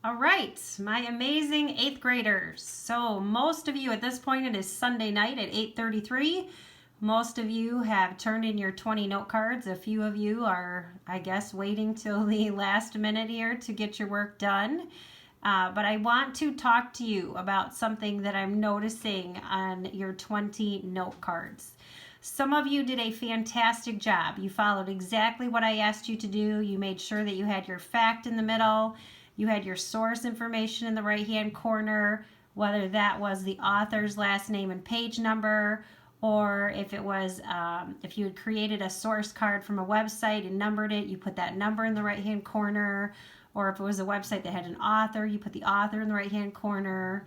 All right, my amazing 8th graders. So most of you at this point, it is Sunday night at 8:33. Most of you have turned in your 20 note cards. A few of you are, I guess, waiting till the last minute here to get your work done. But I want to talk to you about something that I'm noticing on your 20 note cards. Some of you did a fantastic job. You followed exactly what I asked you to do. You made sure that you had your fact in the middle. You had your source information in the right-hand corner, whether that was the author's last name and page number, or if it was, if you had created a source card from a website and numbered it, you put that number in the right-hand corner, or if it was a website that had an author, you put the author in the right-hand corner.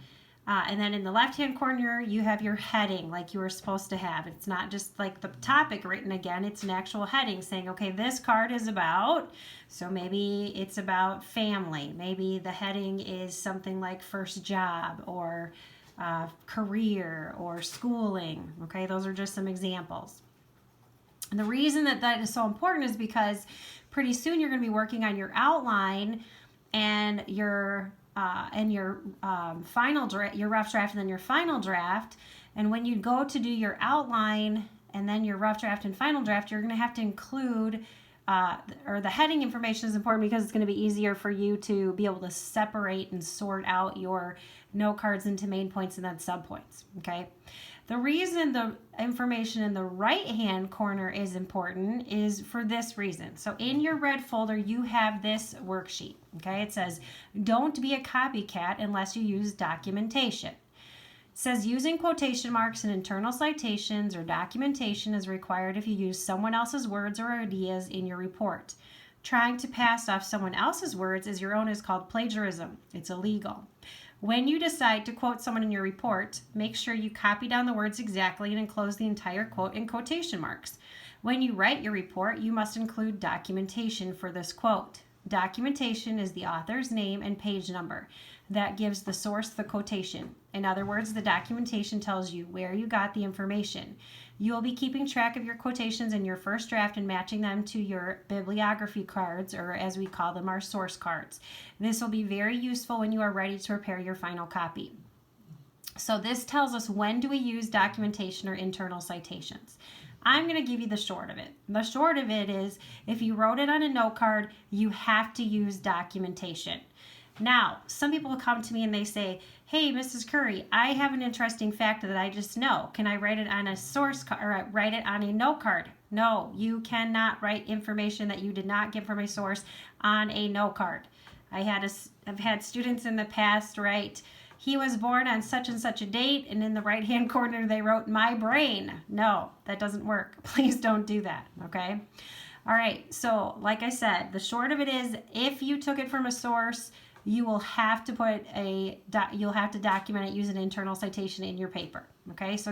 And then in the left-hand corner, you have your heading like you were supposed to have. It's not just like the topic written again. It's an actual heading saying, okay, this card is about, so maybe it's about family. Maybe the heading is something like first job or career or schooling. Okay, those are just some examples. And the reason that that is so important is because pretty soon you're going to be working on your outline and your final draft, your rough draft, and then your final draft. And when you go to do your outline and then your rough draft and final draft, you're going to have to include, or the heading information is important because it's going to be easier for you to be able to separate and sort out your note cards into main points and then subpoints. Okay. The reason the information in the right-hand corner is important is for this reason. So in your red folder, you have this worksheet, okay? It says, don't be a copycat unless you use documentation. It says using quotation marks and internal citations or documentation is required if you use someone else's words or ideas in your report. Trying to pass off someone else's words as your own is called plagiarism. It's illegal. When you decide to quote someone in your report, make sure you copy down the words exactly and enclose the entire quote in quotation marks. When you write your report, you must include documentation for this quote. Documentation is the author's name and page number. That gives the source the quotation. In other words, the documentation tells you where you got the information. You will be keeping track of your quotations in your first draft and matching them to your bibliography cards, or as we call them, our source cards. This will be very useful when you are ready to prepare your final copy. So this tells us when do we use documentation or internal citations. I'm going to give you the short of it. The short of it is if you wrote it on a note card, you have to use documentation. Now, some people will come to me and they say, hey, Mrs. Curry, I have an interesting fact that I just know. Can I write it on a source card or write it on a note card? No, you cannot write information that you did not get from a source on a note card. I've had students in the past write, he was born on such and such a date, and in the right-hand corner they wrote my brain. No, that doesn't work. Please don't do that, okay? All right, so like I said, the short of it is if you took it from a source, you will have to document it, use an internal citation in your paper. Okay, so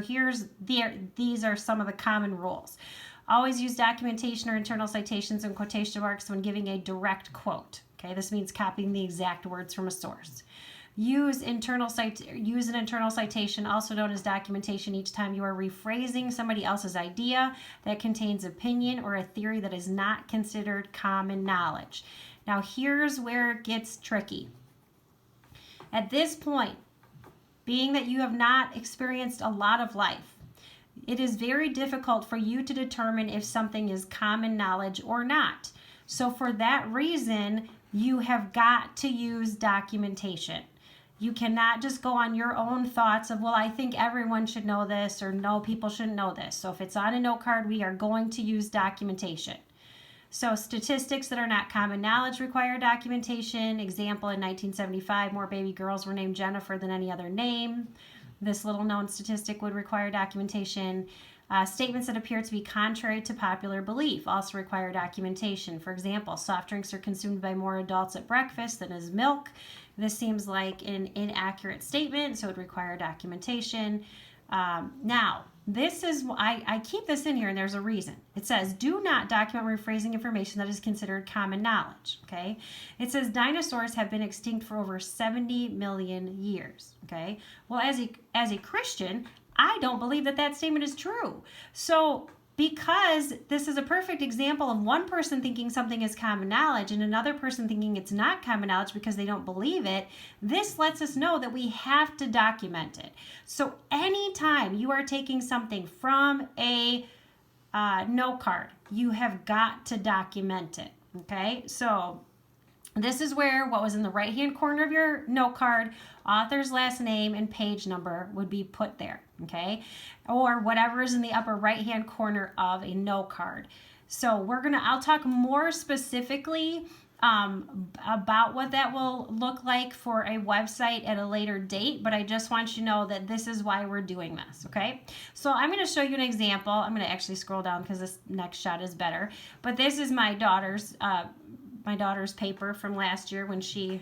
these are some of the common rules. Always use documentation or internal citations and quotation marks when giving a direct quote. Okay, this means copying the exact words from a source. Use an internal citation, also known as documentation, each time you are rephrasing somebody else's idea that contains opinion or a theory that is not considered common knowledge. Now, here's where it gets tricky. At this point, being that you have not experienced a lot of life, it is very difficult for you to determine if something is common knowledge or not. So for that reason, you have got to use documentation. You cannot just go on your own thoughts of, well, I think everyone should know this, or no, people shouldn't know this. So if it's on a note card, we are going to use documentation. So statistics that are not common knowledge require documentation. Example, in 1975, more baby girls were named Jennifer than any other name. This little known statistic would require documentation. Statements that appear to be contrary to popular belief also require documentation. For example, soft drinks are consumed by more adults at breakfast than is milk. This seems like an inaccurate statement, so it would require documentation. Now, this is, I keep this in here and there's a reason. It says, do not document rephrasing information that is considered common knowledge, okay? It says dinosaurs have been extinct for over 70 million years, okay? Well, as a Christian, I don't believe that statement is true. So because this is a perfect example of one person thinking something is common knowledge and another person thinking it's not common knowledge because they don't believe it, this lets us know that we have to document it. So anytime you are taking something from a note card, you have got to document it. Okay, so this is where what was in the right-hand corner of your note card, author's last name and page number would be put there, okay? Or whatever is in the upper right-hand corner of a note card. So I'll talk more specifically about what that will look like for a website at a later date, but I just want you to know that this is why we're doing this, okay? So I'm going to show you an example. I'm going to actually scroll down because this next shot is better, but this is my daughter's paper from last year when she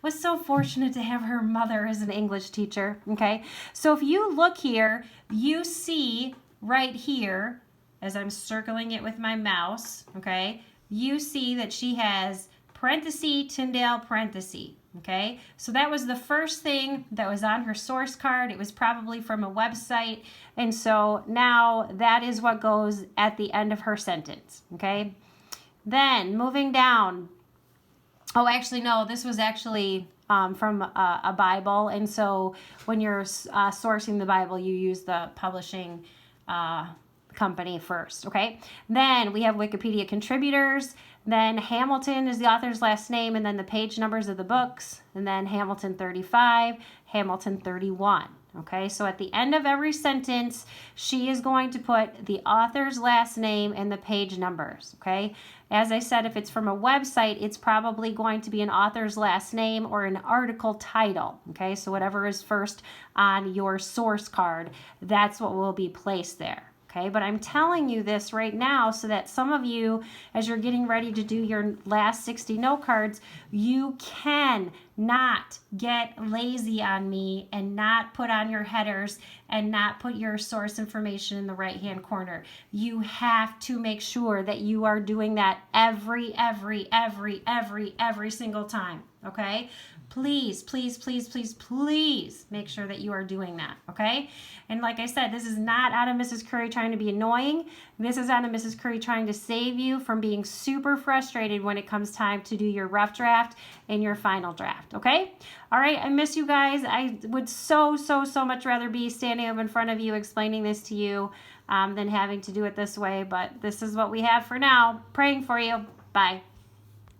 was so fortunate to have her mother as an English teacher, okay? So if you look here, you see right here, as I'm circling it with my mouse, okay, you see that she has parenthesis, Tyndale, parenthesis, okay? So that was the first thing that was on her source card. It was probably from a website, and so now that is what goes at the end of her sentence, okay? Then moving down, oh, actually, no, this was actually from a Bible. And so when you're sourcing the Bible, you use the publishing company first, okay? Then we have Wikipedia contributors. Then Hamilton is the author's last name, and then the page numbers of the books. And then Hamilton 35, Hamilton 31. Okay, so at the end of every sentence, she is going to put the author's last name and the page numbers, okay? As I said, if it's from a website, it's probably going to be an author's last name or an article title, okay? So whatever is first on your source card, that's what will be placed there. Okay, but I'm telling you this right now so that some of you, as you're getting ready to do your last 60 note cards, you can not get lazy on me and not put on your headers and not put your source information in the right-hand corner. You have to make sure that you are doing that every single time, okay? Please, please, please, please, please make sure that you are doing that, okay? And like I said, this is not out of Mrs. Curry trying to be annoying. This is out of Mrs. Curry trying to save you from being super frustrated when it comes time to do your rough draft and your final draft, okay? All right, I miss you guys. I would so much rather be standing up in front of you explaining this to you than having to do it this way, but this is what we have for now. Praying for you. Bye.